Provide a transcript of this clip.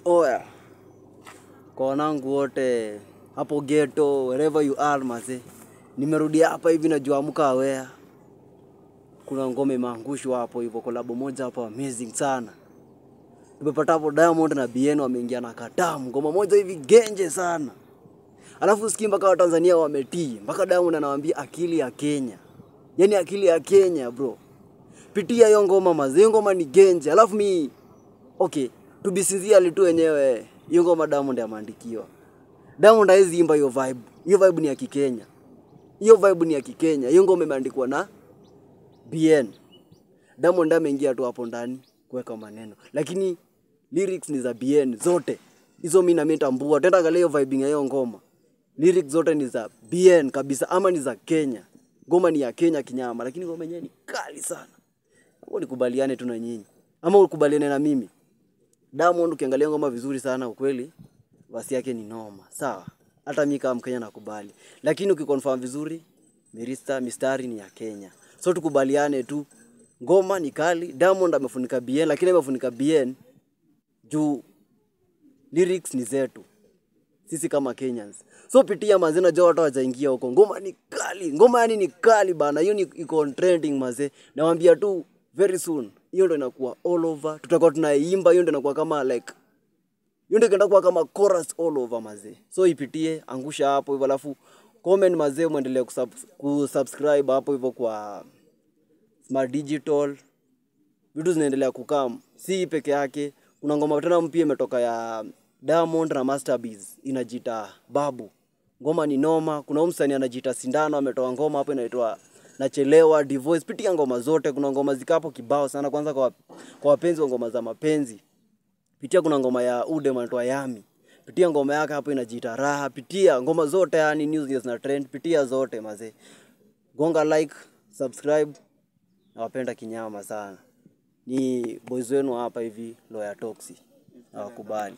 Oya, kwa wanangu wote hapo ghetto, wherever you are maze. Nimerudi hapa hivi na jua amka awea. Kuna ngome maangusho hapo hivyo, collab moja hapo amazing sana. Tumepata hapo Diamond na BN wameingia na Katamu, ngoma moja hivi genje sana. Alafu sikia mpaka wa Tanzania wametii, mpaka Diamond anawaambia akili ya Kenya. Yaani akili ya Kenya bro. Pitia hiyo ngoma maze, hiyo ngoma ni genje. Alafu okay, to be sincere tu wenyewe, hiyo ngoma Diamond ameandikiwa. Diamond haizi imba hiyo vibe. Hiyo vibe ni ya Kikenya. Hiyo vibe ni ya Kikenya. Hiyo ngoma imeandikwa na BN. Diamond ameingia tu hapo ndani kuweka maneno. Lakini lyrics ni za BN zote. Hizo mimi na mimi tambua. Tenda angalia hiyo vibing ya hiyo ngoma. Lyrics zote ni za BN kabisa, ama ni za Kenya. Ngoma ni ya Kenya kinyama, lakini ngoma yenyewe ni kali sana. Hapo nikubaliane tu na nyinyi. Ama ukubaliane na mimi. Diamond ukiangalia ngoma vizuri sana ukweli, basi yake ni noma. Sawa? Hata mimi kama Mkenya nakubali. Lakini ukiconfirm vizuri, mistari ni ya Kenya. So tukubaliane tu, ngoma ni kali. Diamond amefunika BN, lakini amefunika BN juu lyrics ni zetu sisi kama Kenyans. So pitia mazina jao watu wajaingia huko. Ngoma ni kali. Ngoma yani ni kali bana. Hiyo ni iko trending maze. Nawaambia tu very soon hiyo ndio inakuwa all over. Tutakuwa tunaimba, hiyo ndio inakuwa kama like, hiyo ndio inakuwa kama chorus all over maze. So ipitie, angusha hapo hivyo, alafu comment maze, muendelee kusubscribe hapo hivyo kwa Smart Digital. Vitu zinaendelea kukam. Si peke yake, kuna ngoma tena mpya imetoka ya Diamond na Master Beats inajiita Babu. Ngoma ni noma. Kuna msanii anajiita Sindano ametoa ngoma hapo inaitwa Nachelewa, Divoice. Pitia ngoma zote, kuna ngoma zikapo kibao sana. Kwanza kwa wapenzi wa ngoma za mapenzi, pitia kuna ngoma ya Ude inaitwa Yami. Pitia ngoma yake hapo inajiita Raha. Pitia ngoma zote, yani news na trend, pitia zote maze. Gonga like, subscribe. Nawapenda kinyama sana. Ni boys wenu hapa hivi, Lawyer Toxi. Nawakubali.